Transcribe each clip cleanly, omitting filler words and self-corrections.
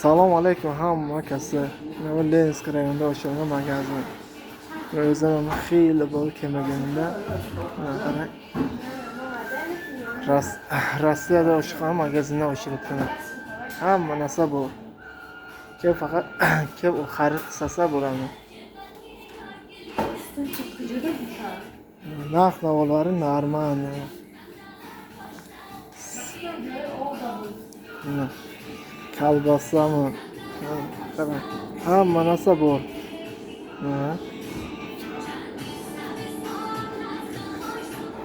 Assalomu alaykum hammakasi. Men Lensk rayonida ochilgan magazin. O'zim xeyli bo'lib kelmaganimda qarang. Rossiyada ochilgan magazinni ochilibdi. Hamma narsa bor. Kim faqat kim xarid qilsa bo'ladi. Narx navolari normal. Kalbasami? Hamma narsa bor.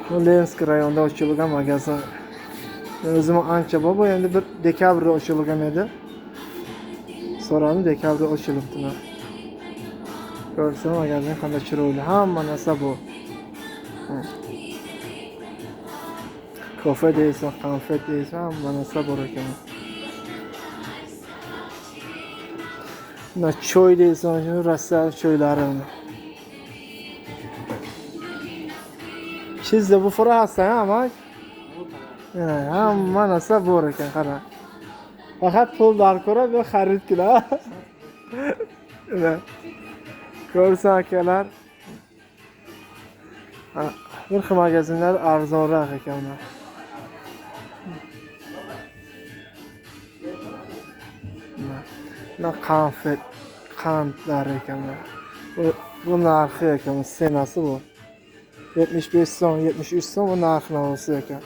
Bu Lensk rayonida ochilgan magazin. O'zim ancha bor, endi 1 dekabrda ochilgan edi. So'radim, dekabrda ochilibdi. Ko'rsan magazin qanday chiroyli, hamma narsa bor. Kofe deysan, konfet deysan, hamma narsa bor ekan. Choy deysan, Rossiya choylari. Sizda bu Fransa ama hamma narsa bor ekan, qara. Faqat pullar ko'rib va xarid qilib. Ko'rsan akalar. Bir xil magazinlar arzonroq ekan. Na konfet, qandlar ekan. Bu narxi ekan, senasi bu. 75 so'm, 73 so'm bu narx navosi ekan.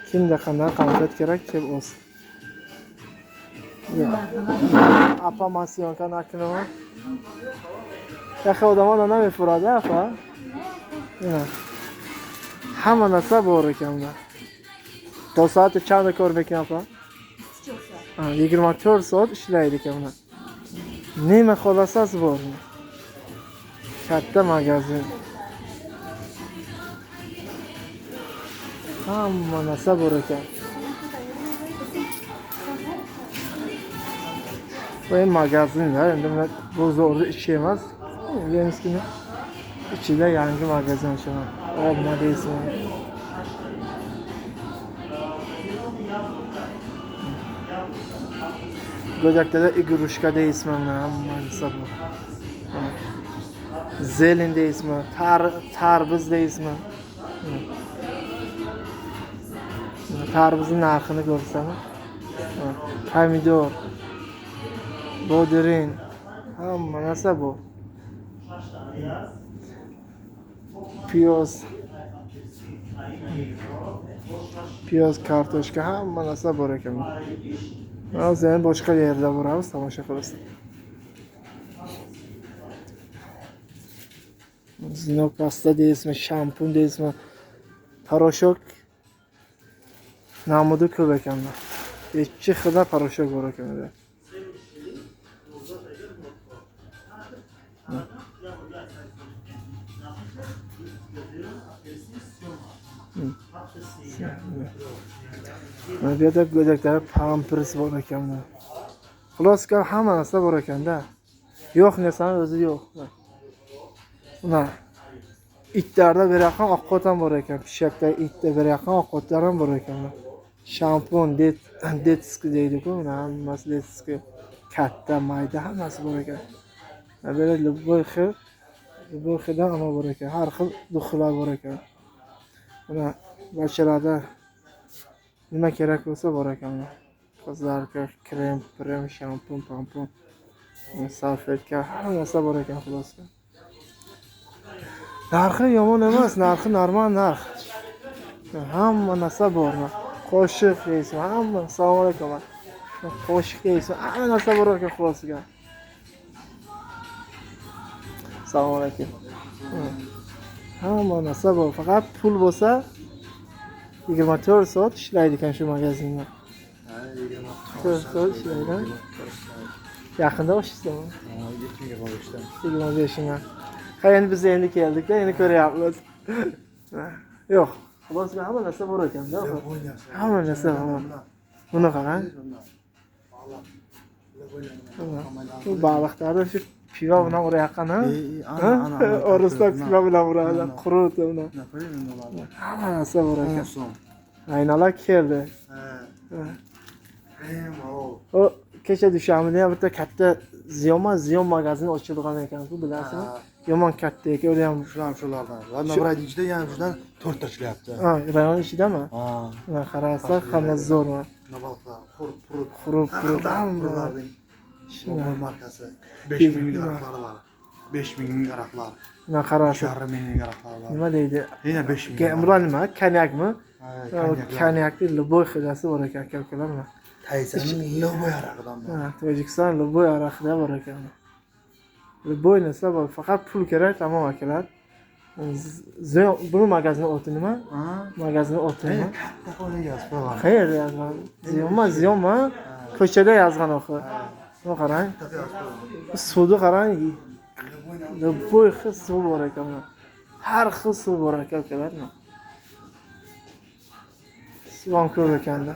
Kimda qanday konfet kerak deb olsin. Apa masiyonka naknova. Yaxshi odamlar nima mefurada, apa? Hamma narsa bor ekan bunda. To soatda chanda ko'rib ekan, apa? 24 soat ishlaydi ekan bunda. Nima xohlasangiz bor. Katta magazin. Hamma narsa bor ekan. Bu magazinlar endi bozorda ichi emas. Lenskning ichida yangi magazin ochilgan. Nima deysiz? Go'jakda igrushka deysizmi? Hamma narsa bor. Zelin deysizmi? Tarvuz deysizmi? Tarvuzning narxini ko'rsam, pomidor, bodrin, hamma narsa bor. Piyoz, kartoshka, hamma narsa bor ekan. Hozir ham boshqa yerda boramiz, tomosha qilamiz. Zino pasta deysizmi, shampun deysizmi, poroshok namudi ko'p ekan. 2 xil poroshok bor ekan. Bu yerda go'jaklar pampers bor ekan. Xuloska hamma narsa bor ekanda. Yo'q narsani o'zi yo'q. Buna itlarda berayotgan ovqat ham bor ekan. Pishakda itda berayotgan ovqatlar ham bor ekan. Shampun, detski deydi-ku, hammasi detski. Katta, mayda hammasi bor ekan. Böyle bu xildan ham bor ekan. Har xil duxlar bor ekan. Buna bachchalarda nima kerak bo'lsa bor ekan. Qizlarga krem, shampun, pampun, salfetka, hamma narsa bor ekan xulosa. Narxi yomon emas, narxi normal narx. Hamma narsa bor. Qo'shiq deysiz, hamma. Assalomu alaykum. Qo'shiq deysiz, hamma narsa bor ekan xulosiga. Assalomu alaykum. Hamma narsa bor, faqat pul bo'lsa 24 soat ishlaydi ekan shu magazinda. 24 soat ishlaydi. Yaqinda ochishdimi? 25-ga. Endi biz endi keldik-da, endi ko'ryapmiz. Yo'q, xulosga hamma narsa bor ekan-da. Hamma narsa bor. Buni qarang. Bu baliqlarda shu pivo bilan urayotgan, ha? O'rislar pivo bilan uradi, qurut bilan. Hamma narsa bor ekan. Aynalar keldi. O kecha dushanbada ham bitta katta ziyon magazini ochilgan ekan, ku bilasizmi? Yomon katta ekan, u ham shulardan. Va Navro'yning ichida yana shundan 4 ta ishlayapti. ha, rayon ichidami? Ha. Mana qaraslar, hamma zo'r. Nabalqlar, qurib, Qurib. Shunday markasi 5000 araqlari bor. 5000 araqlar. Mana qaraslar. 5.500 araqlar bor. Nima deydi? Yana 5000. Gemron nima? Konyakmi? Konyak. Konyakni Luboy xilasi bor ekan, aka-ukalar. Taysanning Luboy araqidan bor. Ha, Tojikiston Luboy araqida bor ekan. Luboy nesa bor, faqat pul kerak, tamom akalar. Buni magazni oti nima? Ha? Magazni oti nima? Katta qo'lga yozib. Qayerda yozgan? Ziyonmi? Ko'chada yozgan oxi. Buni qarang. Suvni qarang. Luboy xil suv bor ekan. Har xil suv bor ekan, akalar. Suv ham ko'p ekanda.